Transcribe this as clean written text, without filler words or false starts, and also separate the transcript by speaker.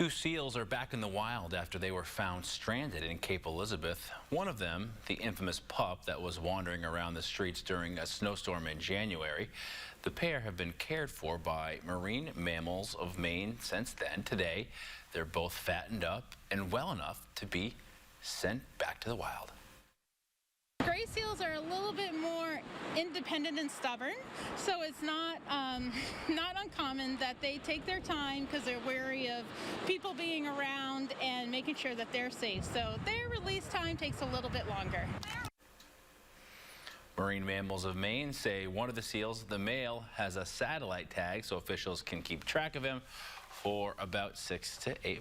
Speaker 1: Two seals are back in the wild after they were found stranded in Cape Elizabeth. One of them, the infamous pup that was wandering around the streets during a snowstorm in January. The pair have been cared for by Marine Mammals of Maine since then. Today, they're both fattened up and well enough to be sent back to the wild.
Speaker 2: Gray seals are a little bit more independent and stubborn, so it's not uncommon that they take their time because they're wary of people being around and making sure that they're safe. So their release time takes a little bit longer.
Speaker 1: Marine Mammals of Maine say one of the seals, the male, has a satellite tag so officials can keep track of him for about 6 to 8